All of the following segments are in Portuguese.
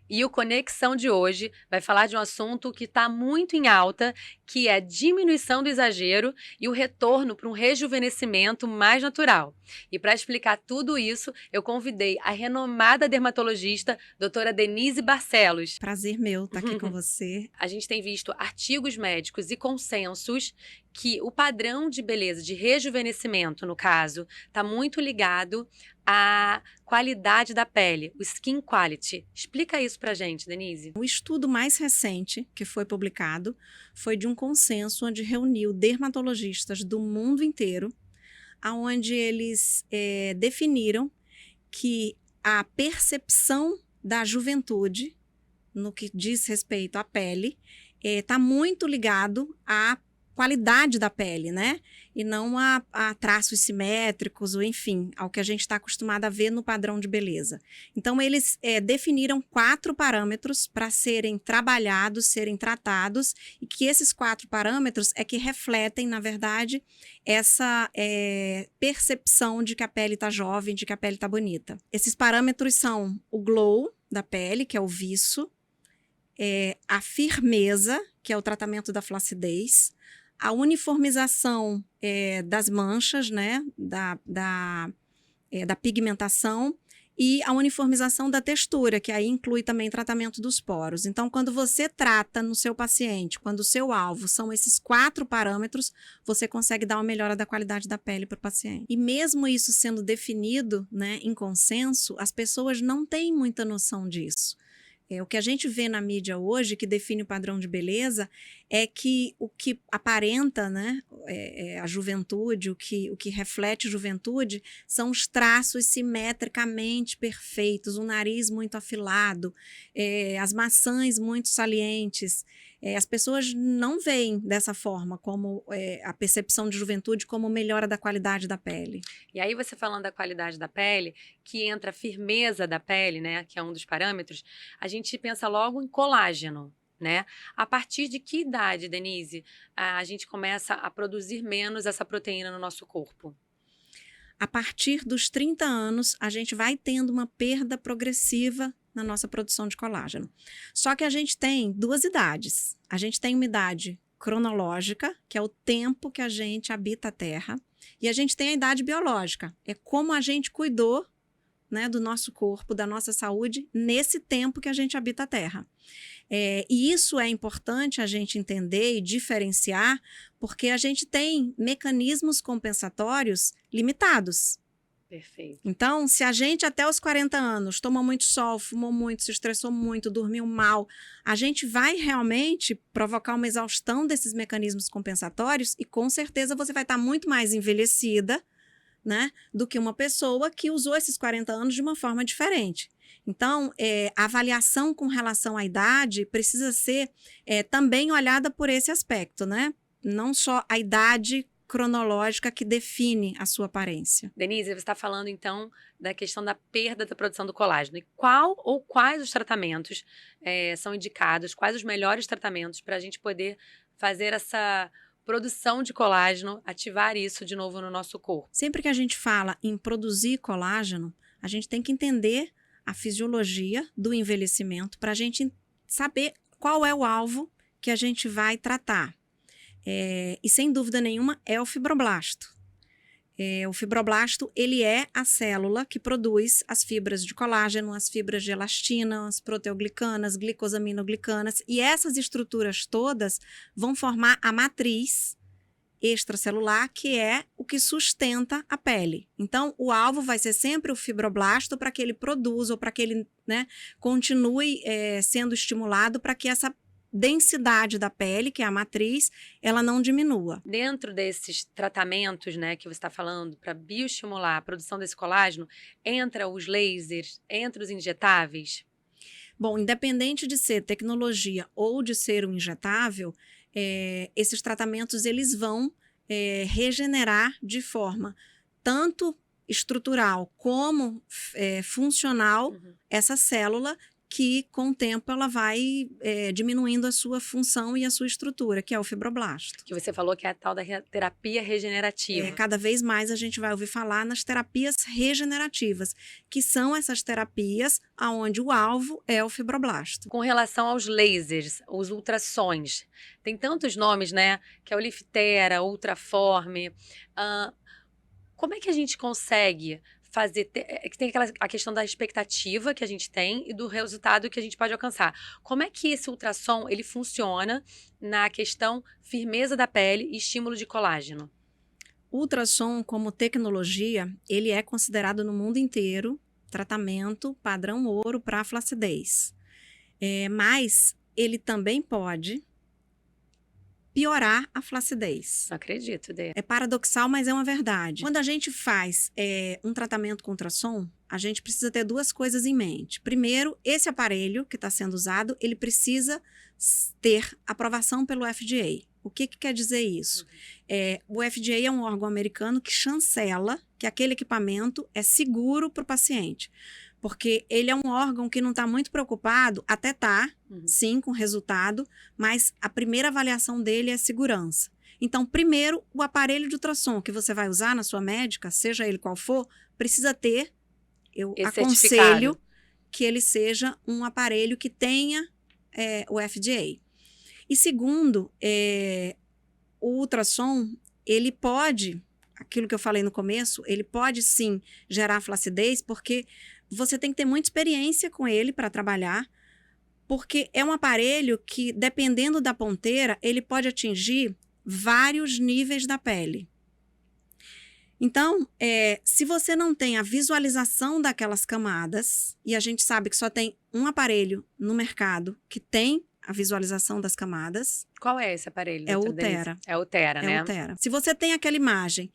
E o Conexão de hoje vai falar de um assunto que está muito em alta, que é a diminuição do exagero e o retorno para um rejuvenescimento mais natural. E para explicar tudo isso, eu convidei a renomada dermatologista, doutora Denise Barcelos. Prazer meu estar aqui com você. A gente tem visto artigos médicos e consensos que o padrão de beleza, de rejuvenescimento, no caso, está muito ligado à qualidade da pele, o skin quality. Explica isso pra gente, Denise. O estudo mais recente que foi publicado foi de um consenso onde reuniu dermatologistas do mundo inteiro, onde eles definiram que a percepção da juventude, no que diz respeito à pele, está muito ligado à qualidade da pele, né? E não a traços simétricos, ou enfim, ao que a gente está acostumado a ver no padrão de beleza. Então, eles definiram 4 parâmetros para serem trabalhados, serem tratados, e que esses 4 parâmetros é que refletem, na verdade, essa percepção de que a pele está jovem, de que a pele está bonita. Esses parâmetros são o glow da pele, que é o viço, a firmeza, que é o tratamento da flacidez, a uniformização das manchas, né, da pigmentação, e a uniformização da textura, que aí inclui também tratamento dos poros. Então, quando você trata no seu paciente, quando o seu alvo são esses 4 parâmetros, você consegue dar uma melhora da qualidade da pele para o paciente. E mesmo isso sendo definido, né, em consenso, as pessoas não têm muita noção disso. O que a gente vê na mídia hoje, que define o padrão de beleza, é que o que aparenta, né, a juventude, o que reflete juventude, são os traços simetricamente perfeitos, o nariz muito afilado, as maçãs muito salientes. As pessoas não veem dessa forma como a percepção de juventude como melhora da qualidade da pele. E aí você falando da qualidade da pele, que entra a firmeza da pele, né, que é um dos parâmetros, a gente pensa logo em colágeno, né? A partir de que idade, Denise, a gente começa a produzir menos essa proteína no nosso corpo? A partir dos 30 anos, a gente vai tendo uma perda progressiva na nossa produção de colágeno. Só que a gente tem 2 idades. A gente tem uma idade cronológica, que é o tempo que a gente habita a Terra, e a gente tem a idade biológica, é como a gente cuidou, né, do nosso corpo, da nossa saúde, nesse tempo que a gente habita a Terra. E isso é importante a gente entender e diferenciar, porque a gente tem mecanismos compensatórios limitados. Perfeito. Então, se a gente até os 40 anos tomou muito sol, fumou muito, se estressou muito, dormiu mal, a gente vai realmente provocar uma exaustão desses mecanismos compensatórios e com certeza você vai estar muito mais envelhecida, né, do que uma pessoa que usou esses 40 anos de uma forma diferente. Então, a avaliação com relação à idade precisa ser também olhada por esse aspecto, né? Não só a idade cronológica que define a sua aparência. Denise, você está falando então da questão da perda da produção do colágeno. E qual ou quais os tratamentos são indicados, quais os melhores tratamentos para a gente poder fazer essa produção de colágeno, ativar isso de novo no nosso corpo? Sempre que a gente fala em produzir colágeno, a gente tem que entender a fisiologia do envelhecimento para a gente saber qual é o alvo que a gente vai tratar. E sem dúvida nenhuma é o fibroblasto. O fibroblasto, ele é a célula que produz as fibras de colágeno, as fibras de elastina, as proteoglicanas, glicosaminoglicanas, e essas estruturas todas vão formar a matriz extracelular, que é o que sustenta a pele. Então, o alvo vai ser sempre o fibroblasto para que ele produza ou para que ele, né, continue sendo estimulado para que essa densidade da pele, que é a matriz, ela não diminua. Dentro desses tratamentos, né, que você está falando, para bioestimular a produção desse colágeno, entra os lasers, entra os injetáveis? Bom, independente de ser tecnologia ou de ser um injetável, esses tratamentos eles vão regenerar de forma tanto estrutural como funcional essa célula que com o tempo ela vai diminuindo a sua função e a sua estrutura, que é o fibroblasto. Que você falou que é a tal da terapia regenerativa. Cada vez mais a gente vai ouvir falar nas terapias regenerativas, que são essas terapias onde o alvo é o fibroblasto. Com relação aos lasers, os ultrassons, tem tantos nomes, né? Que é o Liftera, Ultraforme. Como é que a gente consegue fazer, que tem a questão da expectativa que a gente tem e do resultado que a gente pode alcançar. Como é que esse ultrassom ele funciona na questão firmeza da pele e estímulo de colágeno? O ultrassom, como tecnologia, ele é considerado no mundo inteiro tratamento padrão ouro para flacidez. Mas ele também pode piorar a flacidez. Não acredito, Dê. É paradoxal, mas é uma verdade. Quando a gente faz um tratamento com ultrassom, a gente precisa ter duas coisas em mente. Primeiro, esse aparelho que está sendo usado, ele precisa ter aprovação pelo FDA. O que quer dizer isso? O FDA é um órgão americano que chancela que aquele equipamento é seguro para o paciente. Porque ele é um órgão que não está muito preocupado, até tá, sim, com o resultado, mas a primeira avaliação dele é segurança. Então, primeiro, o aparelho de ultrassom que você vai usar na sua médica, seja ele qual for, precisa ter, eu aconselho que ele seja um aparelho que tenha o FDA. E segundo, o ultrassom, ele pode, aquilo que eu falei no começo, ele pode sim gerar flacidez, porque você tem que ter muita experiência com ele para trabalhar, porque é um aparelho que, dependendo da ponteira, ele pode atingir vários níveis da pele. Então, se você não tem a visualização daquelas camadas, e a gente sabe que só tem um aparelho no mercado que tem a visualização das camadas. Qual é esse aparelho? É o Ultera. É o Ultera, né? É o Ultera. Se você tem aquela imagem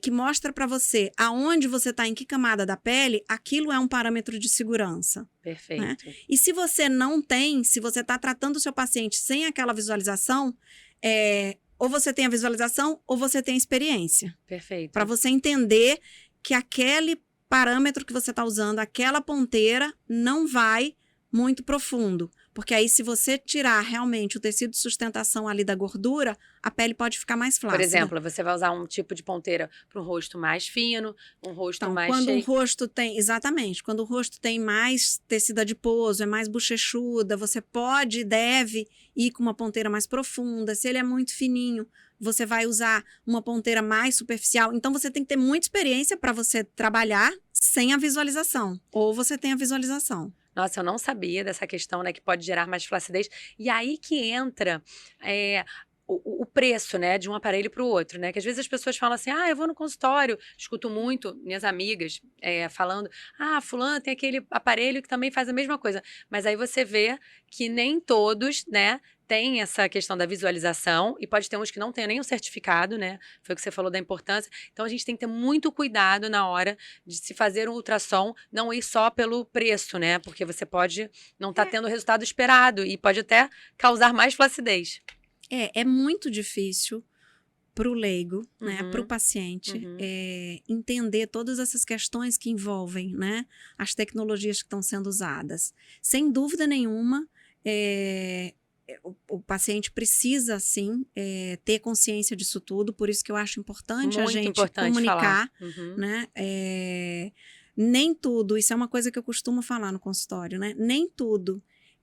que mostra para você aonde você está, em que camada da pele, aquilo é um parâmetro de segurança. Perfeito. Né? E se você não tem, se você está tratando o seu paciente sem aquela visualização, ou você tem a visualização ou você tem a experiência. Perfeito. Para você entender que aquele parâmetro que você está usando, aquela ponteira, não vai muito profundo. Porque aí, se você tirar realmente o tecido de sustentação ali da gordura, a pele pode ficar mais flácida. Por exemplo, você vai usar um tipo de ponteira para um rosto mais fino, um rosto mais quando cheio. O rosto tem, exatamente, quando o rosto tem mais tecido adiposo, é mais bochechuda, você pode e deve ir com uma ponteira mais profunda. Se ele é muito fininho, você vai usar uma ponteira mais superficial. Então, você tem que ter muita experiência para você trabalhar sem a visualização. Ou você tem a visualização. Nossa, eu não sabia dessa questão, né, que pode gerar mais flacidez. E aí que entra o preço, né, de um aparelho para o outro, né? Que às vezes as pessoas falam assim, eu vou no consultório, escuto muito minhas amigas falando, fulano tem aquele aparelho que também faz a mesma coisa. Mas aí você vê que nem todos, né, tem essa questão da visualização e pode ter uns que não tenham nem o certificado, né? Foi o que você falou da importância. Então, a gente tem que ter muito cuidado na hora de se fazer um ultrassom, não ir só pelo preço, né? Porque você pode não estar tendo o resultado esperado e pode até causar mais flacidez. É muito difícil para o leigo, né, para o paciente, entender todas essas questões que envolvem, né, as tecnologias que estão sendo usadas. Sem dúvida nenhuma, o paciente precisa, sim, ter consciência disso tudo, por isso que eu acho importante a gente comunicar, né? Nem tudo, isso é uma coisa que eu costumo falar no consultório, né? Nem tudo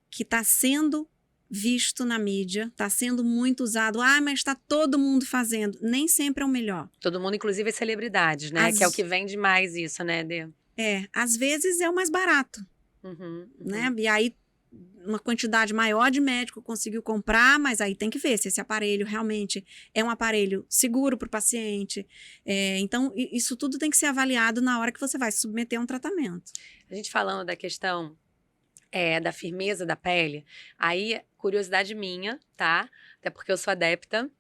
que está sendo visto na mídia, está sendo muito usado, mas está todo mundo fazendo, nem sempre é o melhor. Todo mundo, inclusive as celebridades, né? Que é o que vende mais isso, né, Dê? Às vezes é o mais barato, né? E aí uma quantidade maior de médico conseguiu comprar, mas aí tem que ver se esse aparelho realmente é um aparelho seguro para o paciente. Então, isso tudo tem que ser avaliado na hora que você vai se submeter a um tratamento. A gente falando da questão da firmeza da pele, aí, curiosidade minha, tá? Até porque eu sou adepta.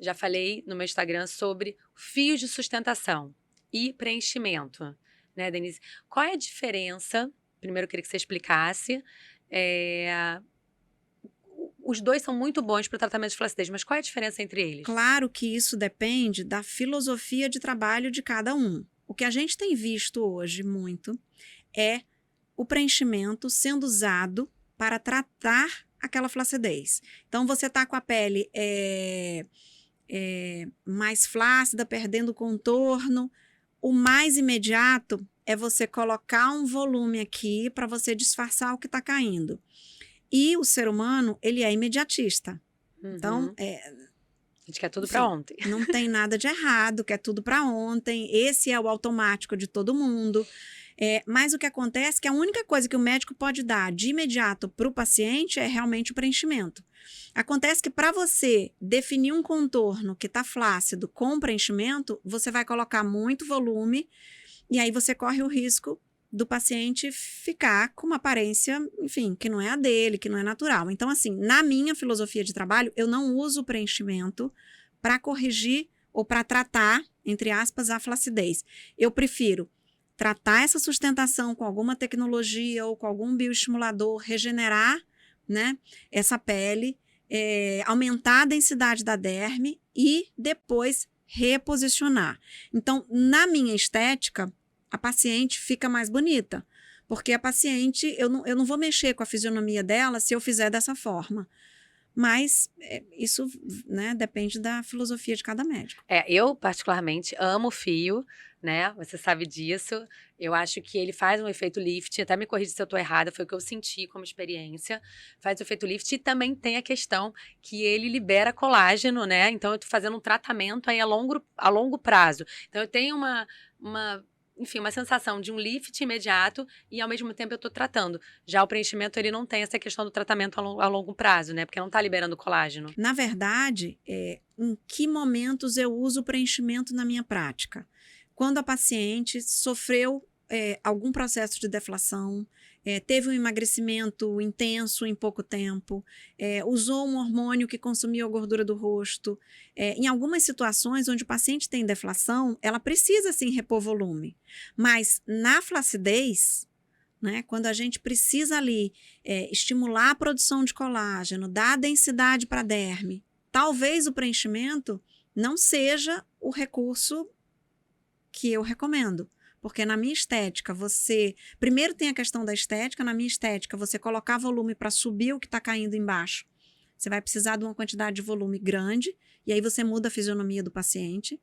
Já falei no meu Instagram sobre fios de sustentação e preenchimento, né, Denise? Qual é a diferença? Primeiro, eu queria que você explicasse. Os dois são muito bons para o tratamento de flacidez, mas qual é a diferença entre eles? Claro que isso depende da filosofia de trabalho de cada um. O que a gente tem visto hoje muito é o preenchimento sendo usado para tratar aquela flacidez. Então, você está com a pele mais flácida, perdendo contorno. O mais imediato é você colocar um volume aqui para você disfarçar o que está caindo. E o ser humano, ele é imediatista. Então, a gente quer tudo para ontem. Não tem nada de errado, quer tudo para ontem. Esse é o automático de todo mundo. Mas o que acontece é que a única coisa que o médico pode dar de imediato para o paciente é realmente o preenchimento. Acontece que para você definir um contorno que está flácido com preenchimento, você vai colocar muito volume e aí você corre o risco do paciente ficar com uma aparência, enfim, que não é a dele, que não é natural. Então, assim, na minha filosofia de trabalho, eu não uso preenchimento para corrigir ou para tratar, entre aspas, a flacidez. Eu prefiro tratar essa sustentação com alguma tecnologia ou com algum bioestimulador, regenerar, né, essa pele, aumentar a densidade da derme e depois reposicionar. Então, na minha estética, a paciente fica mais bonita, porque a paciente, eu não vou mexer com a fisionomia dela se eu fizer dessa forma. Mas isso, né, depende da filosofia de cada médico. Eu particularmente amo o fio, né? Você sabe disso. Eu acho que ele faz um efeito lift, até me corrija se eu tô errada, foi o que eu senti como experiência. Faz o efeito lift e também tem a questão que ele libera colágeno, né? Então eu tô fazendo um tratamento aí a longo prazo. Então eu tenho enfim, uma sensação de um lift imediato e, ao mesmo tempo, eu estou tratando. Já o preenchimento, ele não tem essa questão do tratamento a longo prazo, né? Porque não está liberando colágeno. Na verdade, em que momentos eu uso o preenchimento na minha prática? Quando a paciente sofreu algum processo de deflação, teve um emagrecimento intenso em pouco tempo, usou um hormônio que consumiu a gordura do rosto. Em algumas situações onde o paciente tem deflação, ela precisa sim repor volume. Mas na flacidez, né, quando a gente precisa ali estimular a produção de colágeno, dar densidade para a derme, talvez o preenchimento não seja o recurso que eu recomendo. Porque na minha estética, primeiro tem a questão da estética, na minha estética, você colocar volume para subir o que está caindo embaixo. Você vai precisar de uma quantidade de volume grande, e aí você muda a fisionomia do paciente.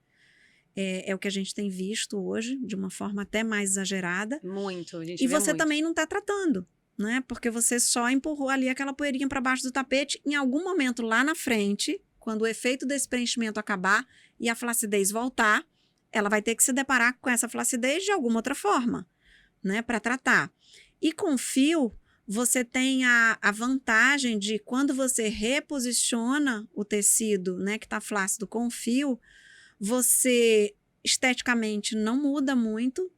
É o que a gente tem visto hoje, de uma forma até mais exagerada. Muito, a gente E vê você muito. também não está tratando, né? Porque você só empurrou ali aquela poeirinha para baixo do tapete. Em algum momento lá na frente, quando o efeito desse preenchimento acabar e a flacidez voltar, ela vai ter que se deparar com essa flacidez de alguma outra forma, né, para tratar. E com fio, você tem a vantagem de quando você reposiciona o tecido, né, que está flácido com fio, você esteticamente não muda muito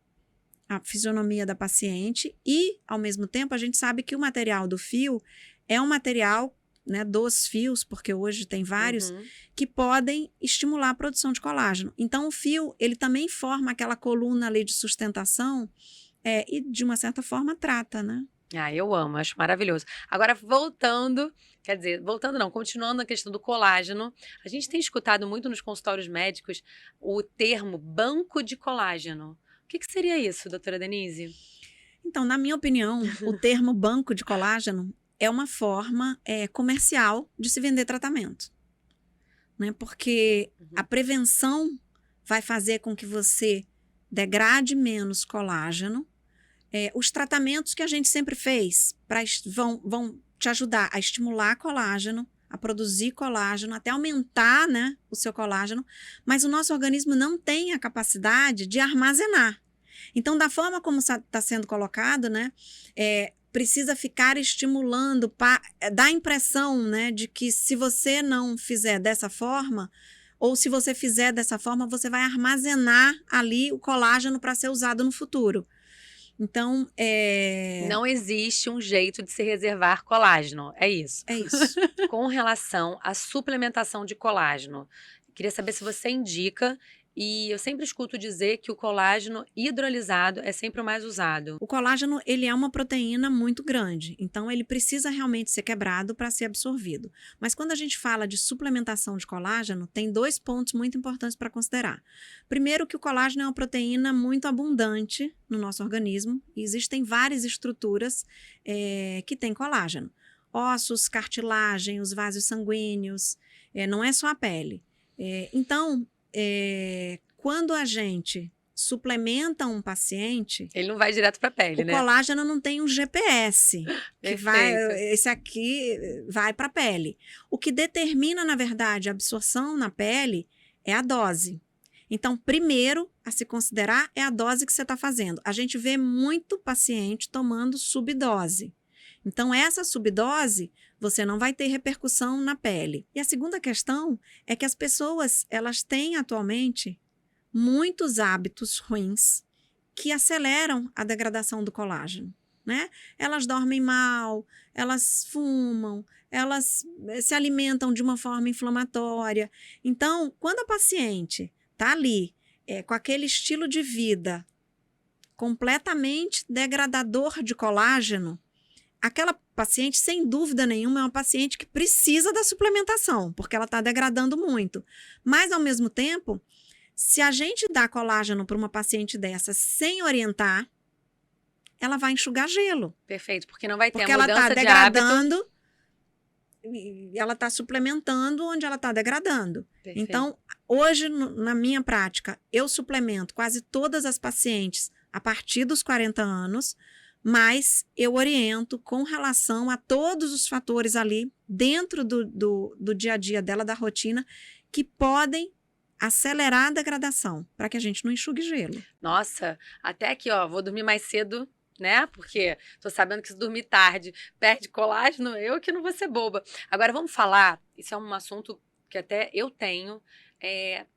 a fisionomia da paciente e, ao mesmo tempo, a gente sabe que o material do fio é um material, né, dos fios, porque hoje tem vários, que podem estimular a produção de colágeno. Então, o fio, ele também forma aquela coluna ali de sustentação e, de uma certa forma, trata, né? Eu amo, acho maravilhoso. Agora, voltando não, continuando na questão do colágeno, a gente tem escutado muito nos consultórios médicos o termo banco de colágeno. O que seria isso, doutora Denise? Então, na minha opinião, o termo banco de colágeno é uma forma comercial de se vender tratamento, né? Porque a prevenção vai fazer com que você degrade menos colágeno. Os tratamentos que a gente sempre fez vão te ajudar a estimular colágeno, a produzir colágeno, até aumentar, né, o seu colágeno, mas o nosso organismo não tem a capacidade de armazenar. Então, da forma como está sendo colocado, né, precisa ficar estimulando, dá a impressão, né, de que se você não fizer dessa forma, ou se você fizer dessa forma, você vai armazenar ali o colágeno para ser usado no futuro. Então, não existe um jeito de se reservar colágeno, é isso? É isso. Com relação à suplementação de colágeno, queria saber se você indica e eu sempre escuto dizer que o colágeno hidrolisado é sempre o mais usado. O colágeno, ele é uma proteína muito grande, então ele precisa realmente ser quebrado para ser absorvido. Mas quando a gente fala de suplementação de colágeno, tem 2 pontos muito importantes para considerar. Primeiro, que o colágeno é uma proteína muito abundante no nosso organismo e existem várias estruturas que têm colágeno. Ossos, cartilagem, os vasos sanguíneos, não é só a pele. Então, quando a gente suplementa um paciente, Ele não vai direto para a pele, o né? colágeno não tem um GPS que vai, Perfeito. esse aqui vai para a pele. O que determina, na verdade, a absorção na pele é a dose. Então, primeiro a se considerar é a dose que você está fazendo. A gente vê muito paciente tomando subdose. Então, essa subdose, você não vai ter repercussão na pele. E a segunda questão é que as pessoas, elas têm atualmente muitos hábitos ruins que aceleram a degradação do colágeno, né? Elas dormem mal, elas fumam, elas se alimentam de uma forma inflamatória. Então, quando a paciente está ali com aquele estilo de vida completamente degradador de colágeno, aquela paciente, sem dúvida nenhuma, é uma paciente que precisa da suplementação, porque ela está degradando muito. Mas, ao mesmo tempo, se a gente dá colágeno para uma paciente dessa sem orientar, ela vai enxugar gelo. Perfeito, porque não vai ter Porque a ela mudança está de hábito. degradando e ela está suplementando onde ela está degradando. Perfeito. Então, hoje, na minha prática, eu suplemento quase todas as pacientes a partir dos 40 anos, mas eu oriento com relação a todos os fatores ali dentro do dia a dia dela, da rotina, que podem acelerar a degradação, para que a gente não enxugue gelo. Nossa, até aqui, ó, vou dormir mais cedo, né? Porque tô sabendo que se dormir tarde perde colágeno, eu que não vou ser boba. Agora vamos falar, isso é um assunto que até eu tenho,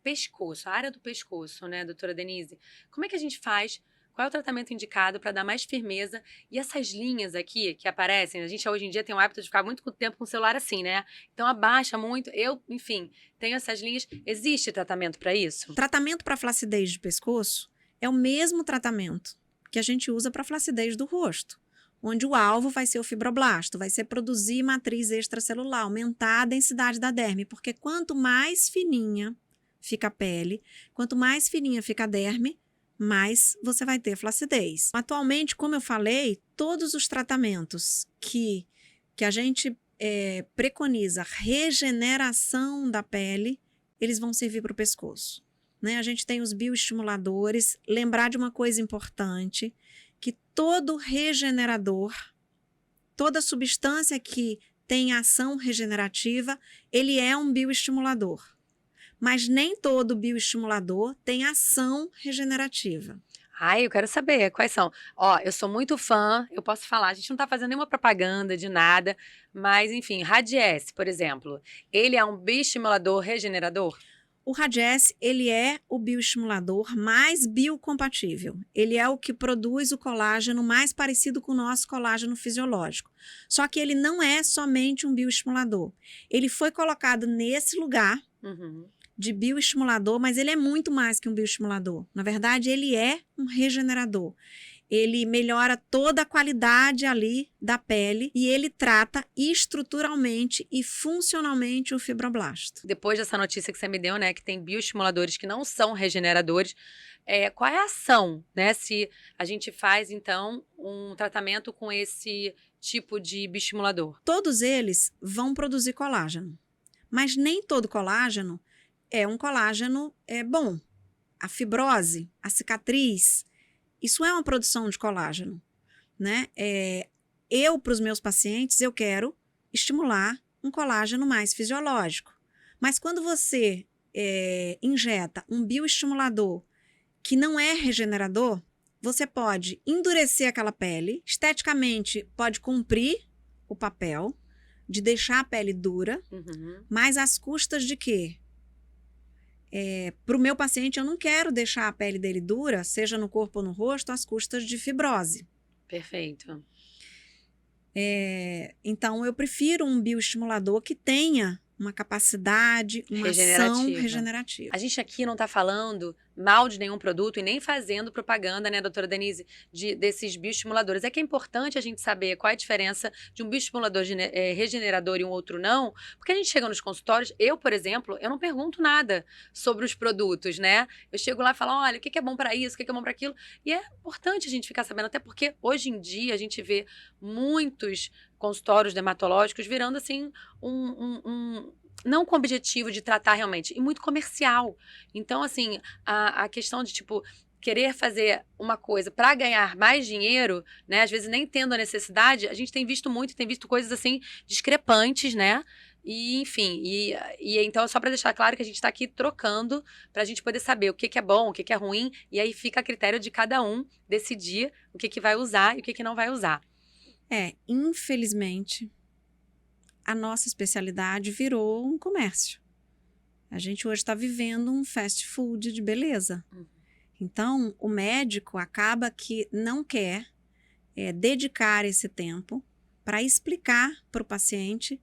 pescoço, a área do pescoço, né, doutora Denise? Como é que a gente faz? Qual é o tratamento indicado para dar mais firmeza? E essas linhas aqui que aparecem, a gente hoje em dia tem o hábito de ficar muito tempo com o celular assim, né? Então abaixa muito. Eu, enfim, tenho essas linhas. Existe tratamento para isso? Tratamento para flacidez de pescoço é o mesmo tratamento que a gente usa para flacidez do rosto, onde o alvo vai ser o fibroblasto, vai ser produzir matriz extracelular, aumentar a densidade da derme, porque quanto mais fininha fica a pele, quanto mais fininha fica a derme, mais você vai ter flacidez. Atualmente, como eu falei, todos os tratamentos que a gente preconiza regeneração da pele, eles vão servir para o pescoço. Né? A gente tem os bioestimuladores. Lembrar de uma coisa importante, que todo regenerador, toda substância que tem ação regenerativa, ele é um bioestimulador. Mas nem todo bioestimulador tem ação regenerativa. Ai, eu quero saber quais são. Ó, eu sou muito fã, eu posso falar, a gente não tá fazendo nenhuma propaganda de nada, mas enfim, Radiesse, por exemplo, ele é um bioestimulador regenerador? O Radiesse, ele é o bioestimulador mais biocompatível. Ele é o que produz o colágeno mais parecido com o nosso colágeno fisiológico. Só que ele não é somente um bioestimulador. Ele foi colocado nesse lugar de bioestimulador, mas ele é muito mais que um bioestimulador. Na verdade, ele é um regenerador. Ele melhora toda a qualidade ali da pele e ele trata estruturalmente e funcionalmente o fibroblasto. Depois dessa notícia que você me deu, né, que tem bioestimuladores que não são regeneradores, qual é a ação, né, se a gente faz, então, um tratamento com esse tipo de bioestimulador? Todos eles vão produzir colágeno, mas nem todo colágeno é um colágeno bom. A fibrose, a cicatriz, isso é uma produção de colágeno, né? Eu, para os meus pacientes, eu quero estimular um colágeno mais fisiológico. Mas quando você injeta um bioestimulador que não é regenerador, você pode endurecer aquela pele, esteticamente pode cumprir o papel de deixar a pele dura, mas às custas de quê? Para o meu paciente, eu não quero deixar a pele dele dura, seja no corpo ou no rosto, às custas de fibrose. Perfeito. Então, eu prefiro um bioestimulador que tenha uma capacidade, uma ação regenerativa. A gente aqui não está falando mal de nenhum produto e nem fazendo propaganda, né, doutora Denise, desses bioestimuladores. É que é importante a gente saber qual é a diferença de um bioestimulador regenerador e um outro não, porque a gente chega nos consultórios, eu, por exemplo, eu não pergunto nada sobre os produtos, né? Eu chego lá e falo, olha, o que é bom para isso, o que é bom para aquilo, e é importante a gente ficar sabendo, até porque hoje em dia a gente vê muitos consultórios dermatológicos virando assim não com o objetivo de tratar realmente, e muito comercial. Então, assim, a questão de, tipo, querer fazer uma coisa para ganhar mais dinheiro, né? Às vezes nem tendo a necessidade, a gente tem visto coisas assim discrepantes, né? E, enfim, então, só para deixar claro que a gente está aqui trocando para a gente poder saber o que é bom, o que é ruim, e aí fica a critério de cada um decidir o que vai usar e o que não vai usar. Infelizmente, a nossa especialidade virou um comércio. A gente hoje está vivendo um fast food de beleza. Então, o médico acaba que não quer dedicar esse tempo para explicar para o paciente,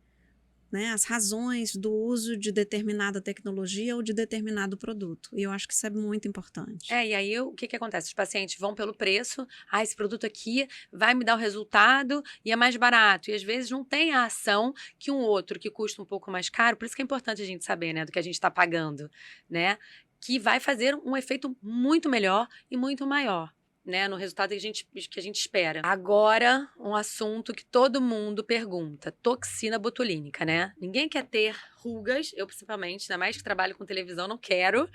né, as razões do uso de determinada tecnologia ou de determinado produto. E eu acho que isso é muito importante. E aí o que acontece? Os pacientes vão pelo preço, esse produto aqui vai me dar o resultado e é mais barato. E às vezes não tem a ação que um outro que custa um pouco mais caro, por isso que é importante a gente saber, né, do que a gente está pagando, né? Que vai fazer um efeito muito melhor e muito maior, né, no resultado que a gente espera. Agora, um assunto que todo mundo pergunta, toxina botulínica, né? Ninguém quer ter rugas, eu principalmente, ainda mais que trabalho com televisão, não quero.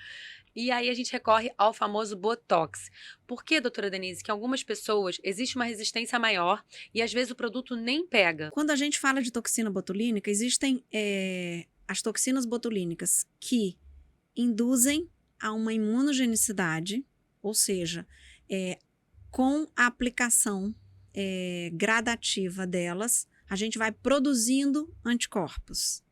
E aí a gente recorre ao famoso Botox. Por que, doutora Denise, que em algumas pessoas existe uma resistência maior e às vezes o produto nem pega? Quando a gente fala de toxina botulínica, existem as toxinas botulínicas que induzem a uma imunogenicidade, ou seja, com a aplicação gradativa delas, a gente vai produzindo anticorpos.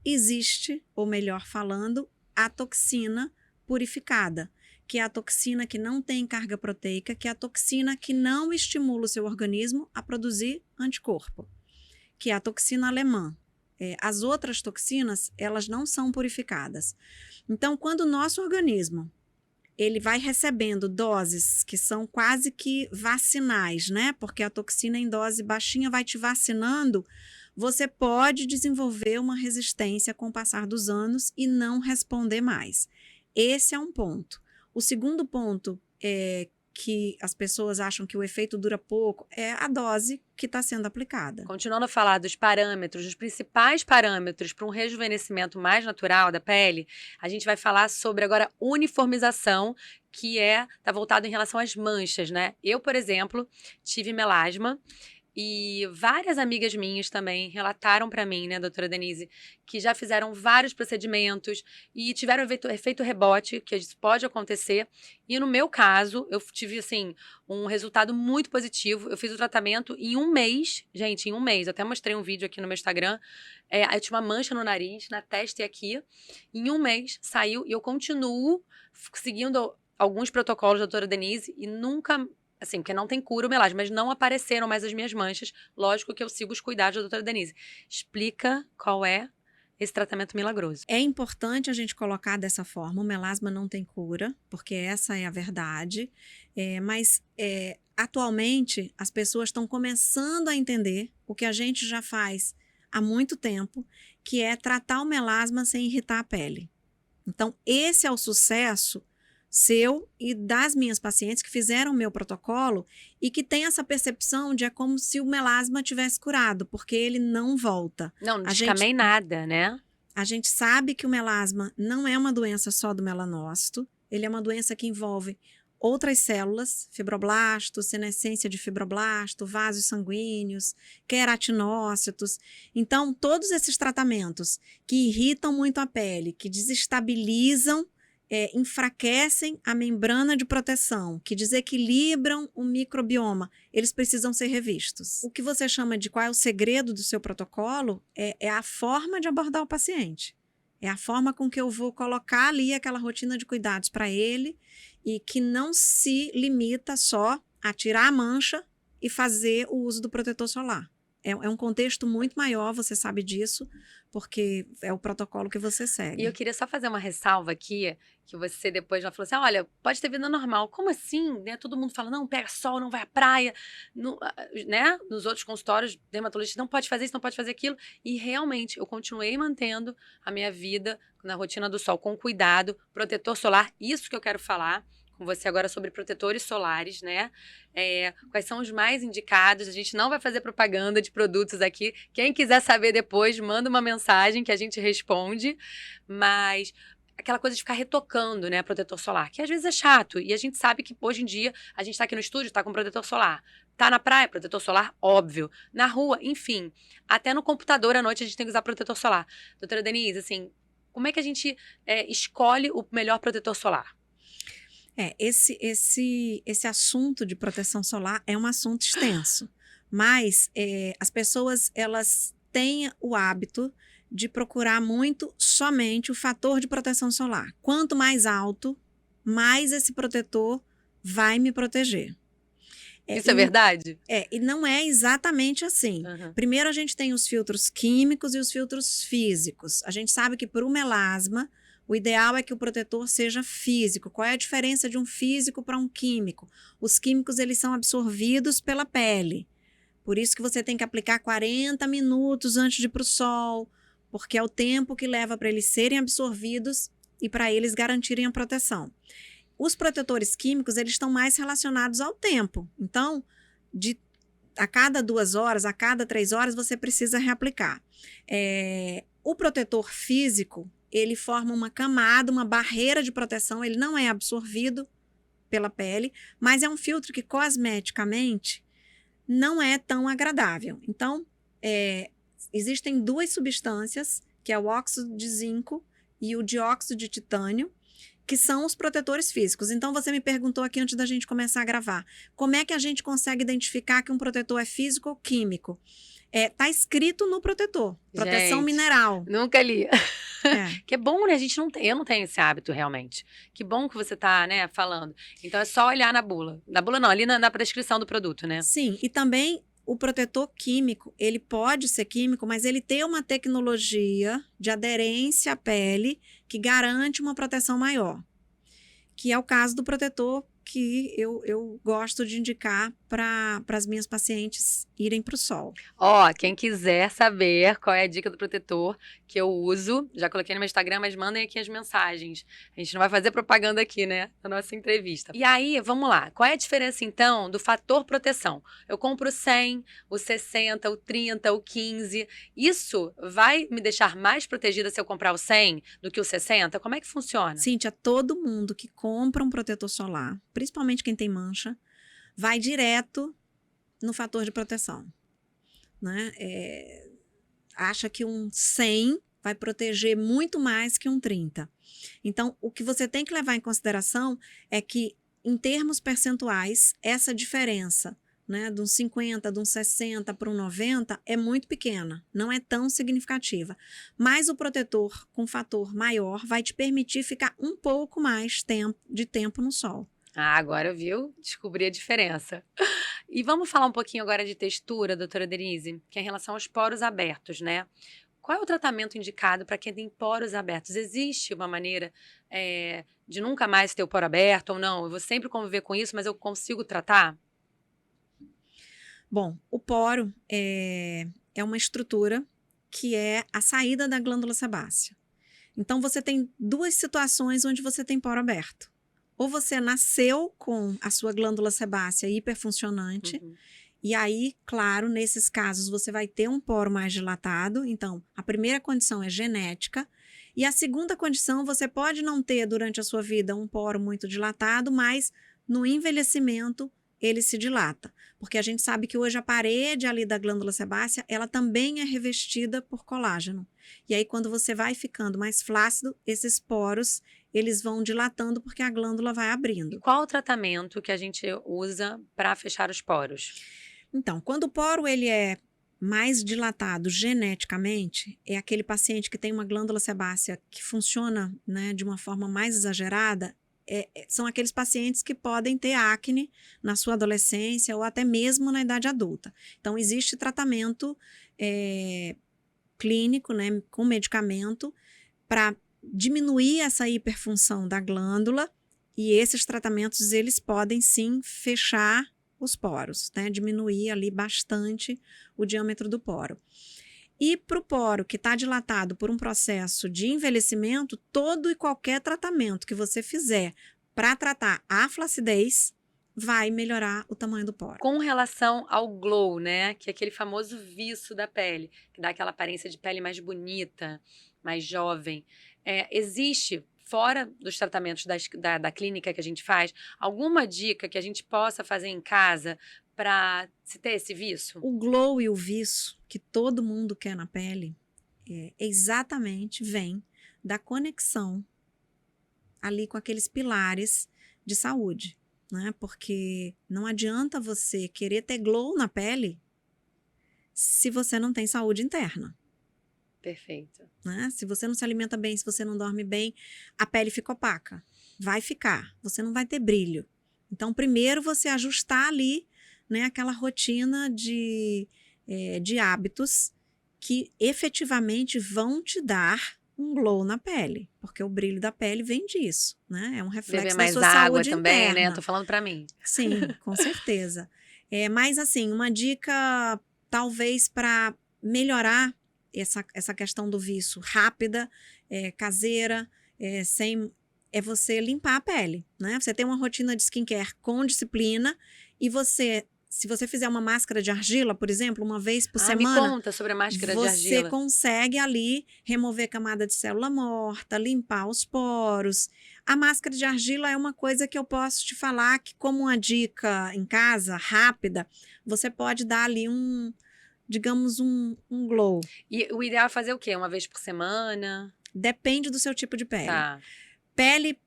Existe, ou melhor falando, a toxina purificada, que é a toxina que não tem carga proteica, que é a toxina que não estimula o seu organismo a produzir anticorpo, que é a toxina alemã. As outras toxinas, elas não são purificadas. Então, quando o nosso organismo ele vai recebendo doses que são quase que vacinais, né? Porque a toxina em dose baixinha vai te vacinando, você pode desenvolver uma resistência com o passar dos anos e não responder mais. Esse é um ponto. O segundo ponto que as pessoas acham que o efeito dura pouco é a dose que está sendo aplicada. Continuando a falar dos parâmetros, dos principais parâmetros para um rejuvenescimento mais natural da pele, a gente vai falar sobre agora uniformização, que está voltado em relação às manchas, né? Eu, por exemplo, tive melasma. E várias amigas minhas também relataram para mim, né, doutora Denise, que já fizeram vários procedimentos e tiveram efeito rebote, que isso pode acontecer. E no meu caso, eu tive, assim, um resultado muito positivo. Eu fiz o tratamento em um mês, gente, em um mês. Eu até mostrei um vídeo aqui no meu Instagram. Eu tinha uma mancha no nariz, na testa e aqui. Em um mês saiu e eu continuo seguindo alguns protocolos da doutora Denise e nunca... Assim, porque não tem cura o melasma, mas não apareceram mais as minhas manchas. Lógico que eu sigo os cuidados da doutora Denise. Explica qual é esse tratamento milagroso. É importante a gente colocar dessa forma, o melasma não tem cura, porque essa é a verdade. Mas atualmente as pessoas estão começando a entender o que a gente já faz há muito tempo, que é tratar o melasma sem irritar a pele. Então, esse é o sucesso seu e das minhas pacientes que fizeram o meu protocolo e que tem essa percepção de como se o melasma tivesse curado, porque ele não volta. Não descamei nada, né? A gente sabe que o melasma não é uma doença só do melanócito, ele é uma doença que envolve outras células, fibroblasto, senescência de fibroblasto, vasos sanguíneos, queratinócitos. Então, todos esses tratamentos que irritam muito a pele, que desestabilizam, enfraquecem a membrana de proteção, que desequilibram o microbioma, eles precisam ser revistos. O que você chama de qual é o segredo do seu protocolo é a forma de abordar o paciente. É a forma com que eu vou colocar ali aquela rotina de cuidados para ele e que não se limita só a tirar a mancha e fazer o uso do protetor solar. é um contexto muito maior, você sabe disso, porque é o protocolo que você segue. E eu queria só fazer uma ressalva aqui, que você depois já falou assim, olha, pode ter vida normal. Como assim? Né? Todo mundo fala, não, pega sol, não vai à praia. Né? Nos outros consultórios, dermatologista não pode fazer isso, não pode fazer aquilo. E realmente, eu continuei mantendo a minha vida na rotina do sol, com cuidado, protetor solar, isso que eu quero falar com você agora sobre protetores solares, né? Quais são os mais indicados? A gente não vai fazer propaganda de produtos aqui. Quem quiser saber depois, manda uma mensagem que a gente responde. Mas aquela coisa de ficar retocando, né, protetor solar, que às vezes é chato. E a gente sabe que hoje em dia a gente tá aqui no estúdio, tá com protetor solar. Tá na praia, protetor solar, óbvio. Na rua, enfim. Até no computador à noite a gente tem que usar protetor solar. Doutora Denise, assim, como é que a gente escolhe o melhor protetor solar? Esse assunto de proteção solar é um assunto extenso, mas as pessoas, elas têm o hábito de procurar muito somente o fator de proteção solar. Quanto mais alto, mais esse protetor vai me proteger. Isso é verdade? E não é exatamente assim. Uhum. Primeiro a gente tem os filtros químicos e os filtros físicos. A gente sabe que para o melasma, o ideal é que o protetor seja físico. Qual é a diferença de um físico para um químico? Os químicos, eles são absorvidos pela pele. Por isso que você tem que aplicar 40 minutos antes de ir para o sol, porque é o tempo que leva para eles serem absorvidos e para eles garantirem a proteção. Os protetores químicos, eles estão mais relacionados ao tempo. Então, a cada 2 horas, a cada 3 horas, você precisa reaplicar. O protetor físico, ele forma uma camada, uma barreira de proteção, ele não é absorvido pela pele, mas é um filtro que cosmeticamente não é tão agradável. Então, existem 2 substâncias, que é o óxido de zinco e o dióxido de titânio, que são os protetores físicos. Então, você me perguntou aqui antes da gente começar a gravar, como é que a gente consegue identificar que um protetor é físico ou químico? Tá escrito no protetor, proteção Gente, mineral. Nunca li. Que é bom, né? Eu não tenho esse hábito realmente. Que bom que você tá, né, falando. Então é só olhar na bula. Na bula não, ali na prescrição do produto, né? Sim, e também o protetor químico, ele pode ser químico, mas ele tem uma tecnologia de aderência à pele que garante uma proteção maior. Que é o caso do protetor que eu gosto de indicar para as minhas pacientes irem para o sol. Quem quiser saber qual é a dica do protetor que eu uso, já coloquei no meu Instagram, mas mandem aqui as mensagens. A gente não vai fazer propaganda aqui, né, na nossa entrevista. E aí, vamos lá. Qual é a diferença, então, do fator proteção? Eu compro o 100, o 60, o 30, o 15. Isso vai me deixar mais protegida se eu comprar o 100 do que o 60? Como é que funciona? Cíntia, todo mundo que compra um protetor solar, principalmente quem tem mancha, vai direto no fator de proteção, né? Acha que um 100 vai proteger muito mais que um 30. Então, o que você tem que levar em consideração é que, em termos percentuais, essa diferença, né, de um 50, de um 60 para um 90 é muito pequena, não é tão significativa. Mas o protetor com fator maior vai te permitir ficar um pouco mais de tempo no sol. Agora, viu? Descobri a diferença. E vamos falar um pouquinho agora de textura, doutora Denise, que é em relação aos poros abertos, né? Qual é o tratamento indicado para quem tem poros abertos? Existe uma maneira de nunca mais ter o poro aberto ou não? Eu vou sempre conviver com isso, mas eu consigo tratar? Bom, o poro é uma estrutura que é a saída da glândula sebácea. Então, você tem 2 situações onde você tem poro aberto. Ou você nasceu com a sua glândula sebácea hiperfuncionante, e aí, claro, nesses casos você vai ter um poro mais dilatado. Então, a primeira condição é genética, e a segunda condição, você pode não ter durante a sua vida um poro muito dilatado, mas no envelhecimento ele se dilata. Porque a gente sabe que hoje a parede ali da glândula sebácea, ela também é revestida por colágeno. E aí, quando você vai ficando mais flácido, esses poros, eles vão dilatando porque a glândula vai abrindo. E qual o tratamento que a gente usa para fechar os poros? Então, quando o poro ele é mais dilatado geneticamente, é aquele paciente que tem uma glândula sebácea que funciona, né, de uma forma mais exagerada, são aqueles pacientes que podem ter acne na sua adolescência ou até mesmo na idade adulta. Então, existe tratamento clínico, né, com medicamento, para diminuir essa hiperfunção da glândula, e esses tratamentos, eles podem sim fechar os poros, né, diminuir ali bastante o diâmetro do poro. E para o poro que está dilatado por um processo de envelhecimento, todo e qualquer tratamento que você fizer para tratar a flacidez vai melhorar o tamanho do poro. Com relação ao glow, né? Que é aquele famoso viço da pele, que dá aquela aparência de pele mais bonita, mais jovem. Existe, fora dos tratamentos da clínica que a gente faz, alguma dica que a gente possa fazer em casa para se ter esse viço? O glow e o viço que todo mundo quer na pele exatamente vem da conexão ali com aqueles pilares de saúde, né? Porque não adianta você querer ter glow na pele se você não tem saúde interna. Perfeito. Né? Se você não se alimenta bem, se você não dorme bem, a pele fica opaca. Vai ficar. Você não vai ter brilho. Então, primeiro você ajustar ali, né, aquela rotina de hábitos que efetivamente vão te dar um glow na pele, porque o brilho da pele vem disso, né? É um reflexo Beber da mais sua água saúde também, interna. né? Tô falando pra mim. Sim, com certeza. Mas assim, uma dica talvez para melhorar essa questão do viço rápida, caseira, é você limpar a pele, né? Você tem uma rotina de skincare com disciplina e se você fizer uma máscara de argila, por exemplo, uma vez por Me semana, conta sobre a máscara de você argila. consegue ali remover camada de célula morta, limpar os poros. A máscara de argila é uma coisa que eu posso te falar que, como uma dica em casa, rápida, você pode dar ali digamos, um glow. E o ideal é fazer o quê? Uma vez por semana? Depende do seu tipo de pele. Tá. Pele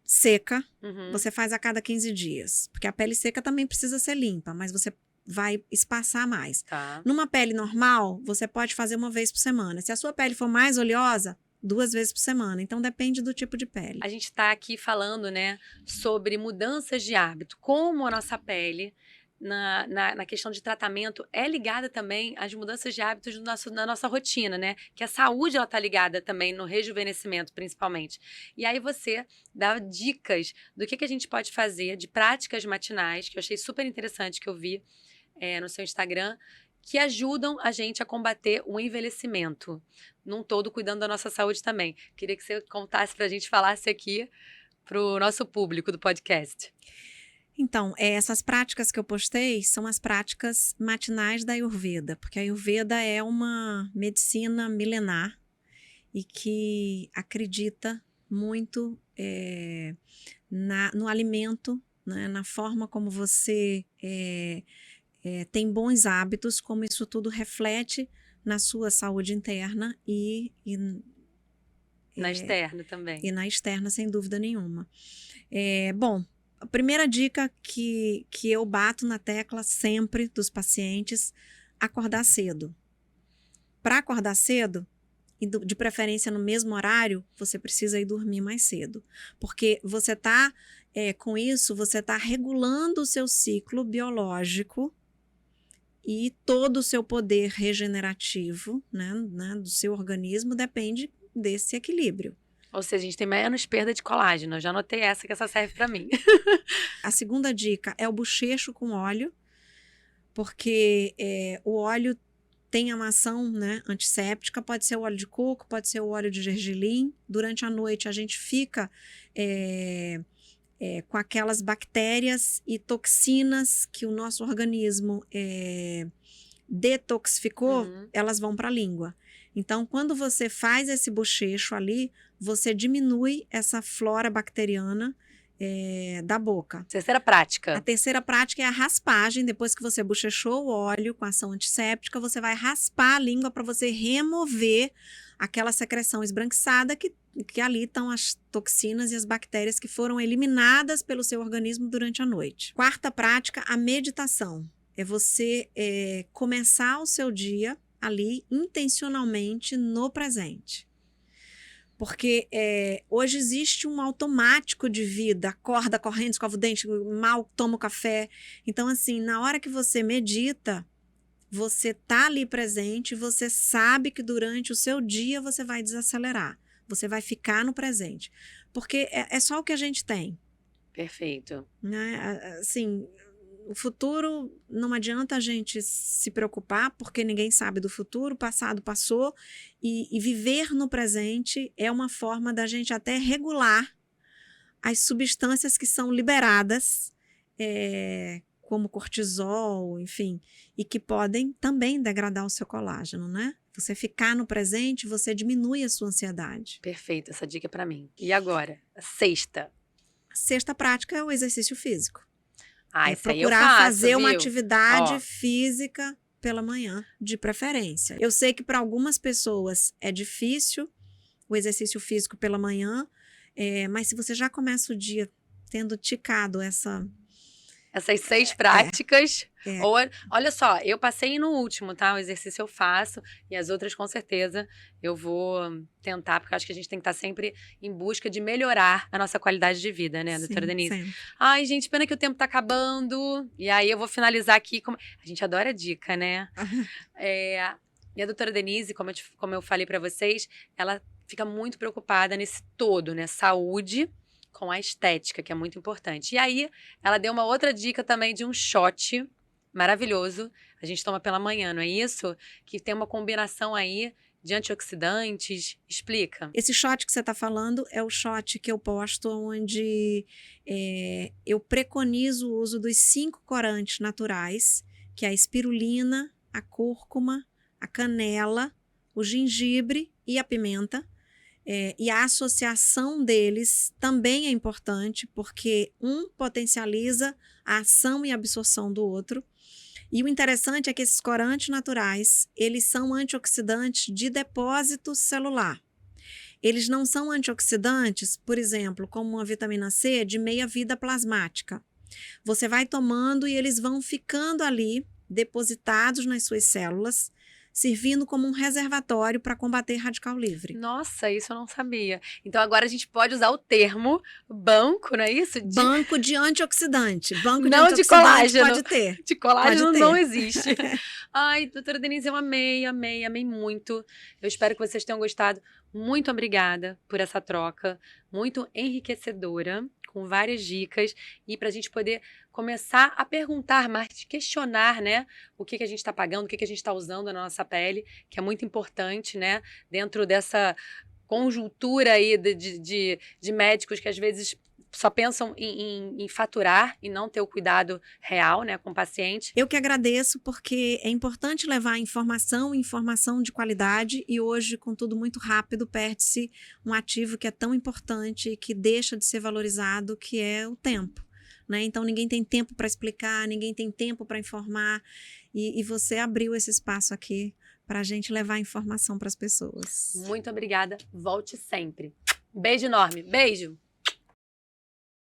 seca, Uhum. você faz a cada 15 dias. Porque a pele seca também precisa ser limpa, mas você vai espaçar mais. Tá. Numa pele normal, você pode fazer uma vez por semana. Se a sua pele for mais oleosa, 2 vezes por semana. Então, depende do tipo de pele. A gente tá aqui falando, né, sobre mudanças de hábito. Como a nossa pele, na questão de tratamento, é ligada também às mudanças de hábitos na nossa rotina, né? Que a saúde, ela tá ligada também no rejuvenescimento, principalmente. E aí você dá dicas do que a gente pode fazer de práticas matinais, que eu achei super interessante, que eu vi no seu Instagram, que ajudam a gente a combater o envelhecimento, num todo cuidando da nossa saúde também. Queria que você contasse pra gente, falasse aqui pro nosso público do podcast. Então, essas práticas que eu postei são as práticas matinais da Ayurveda, porque a Ayurveda é uma medicina milenar e que acredita muito no alimento, né, na forma como você tem bons hábitos, como isso tudo reflete na sua saúde interna e Na externa também. E na externa, sem dúvida nenhuma. Bom, a primeira dica que eu bato na tecla sempre dos pacientes, acordar cedo. Para acordar cedo, e de preferência no mesmo horário, você precisa ir dormir mais cedo. Porque você está, com isso, você está regulando o seu ciclo biológico e todo o seu poder regenerativo, né, do seu organismo depende desse equilíbrio. Ou seja, a gente tem menos perda de colágeno. Eu já anotei essa, que essa serve para mim. A segunda dica é o bochecho com óleo, porque o óleo tem uma ação, né, antisséptica, pode ser o óleo de coco, pode ser o óleo de gergelim. Durante a noite a gente fica com aquelas bactérias e toxinas que o nosso organismo detoxificou, elas vão para a língua. Então, quando você faz esse bochecho ali, você diminui essa flora bacteriana da boca. Terceira prática. A terceira prática é a raspagem. Depois que você bochechou o óleo com ação antisséptica, você vai raspar a língua para você remover aquela secreção esbranquiçada que ali estão as toxinas e as bactérias que foram eliminadas pelo seu organismo durante a noite. Quarta prática, a meditação. É você começar o seu dia ali intencionalmente no presente. Porque hoje existe um automático de vida, acorda correndo, escova o dente, mal toma o café. Então, assim, na hora que você medita, você tá ali presente, você sabe que durante o seu dia você vai desacelerar, você vai ficar no presente. Porque é só o que a gente tem. Perfeito. Né? Assim, o futuro não adianta a gente se preocupar, porque ninguém sabe do futuro, o passado passou, e viver no presente é uma forma da gente até regular as substâncias que são liberadas, como cortisol, enfim, e que podem também degradar o seu colágeno, né? Você ficar no presente, você diminui a sua ansiedade. Perfeito, essa dica é para mim. E agora? A sexta. A sexta prática é o exercício físico. Isso aí eu Procurar faço, fazer uma viu? atividade Ó. física pela manhã, de preferência. Eu sei que para algumas pessoas é difícil o exercício físico pela manhã, mas se você já começa o dia tendo ticado Essas 6 práticas. Olha só, eu passei no último, tá? O exercício eu faço e as outras com certeza eu vou tentar, porque eu acho que a gente tem que estar sempre em busca de melhorar a nossa qualidade de vida, né, doutora Denise? Sempre. Ai, gente, pena que o tempo tá acabando. E aí eu vou finalizar aqui. A gente adora dica, né? E a doutora Denise, como eu falei pra vocês, ela fica muito preocupada nesse todo, né? Saúde com a estética, que é muito importante. E aí, ela deu uma outra dica também de um shot maravilhoso. A gente toma pela manhã, não é isso? Que tem uma combinação aí de antioxidantes. Explica. Esse shot que você está falando é o shot que eu posto, onde eu preconizo o uso dos 5 corantes naturais, que é a espirulina, a cúrcuma, a canela, o gengibre e a pimenta. E a associação deles também é importante, porque um potencializa a ação e a absorção do outro. E o interessante é que esses corantes naturais, eles são antioxidantes de depósito celular. Eles não são antioxidantes, por exemplo, como uma vitamina C de meia-vida plasmática. Você vai tomando e eles vão ficando ali, depositados nas suas células, servindo como um reservatório para combater radical livre. Nossa, isso eu não sabia. Então agora a gente pode usar o termo banco, não é isso? Banco de antioxidante. Banco Não de de antioxidante colágeno. pode ter. De colágeno Pode ter. não existe. Ai, doutora Denise, eu amei muito. Eu espero que vocês tenham gostado. Muito obrigada por essa troca, muito enriquecedora, com várias dicas, e para a gente poder começar a perguntar mais, questionar, né, o que a gente está pagando, o que a gente está usando na nossa pele, que é muito importante, né, dentro dessa conjuntura aí de médicos que às vezes só pensam em faturar e não ter o cuidado real, né, com o paciente. Eu que agradeço, porque é importante levar informação de qualidade, e hoje, com tudo muito rápido, perde-se um ativo que é tão importante e que deixa de ser valorizado, que é o tempo. Né? Então, ninguém tem tempo para explicar, ninguém tem tempo para informar, e você abriu esse espaço aqui para a gente levar informação para as pessoas. Muito obrigada, volte sempre. Beijo enorme, beijo!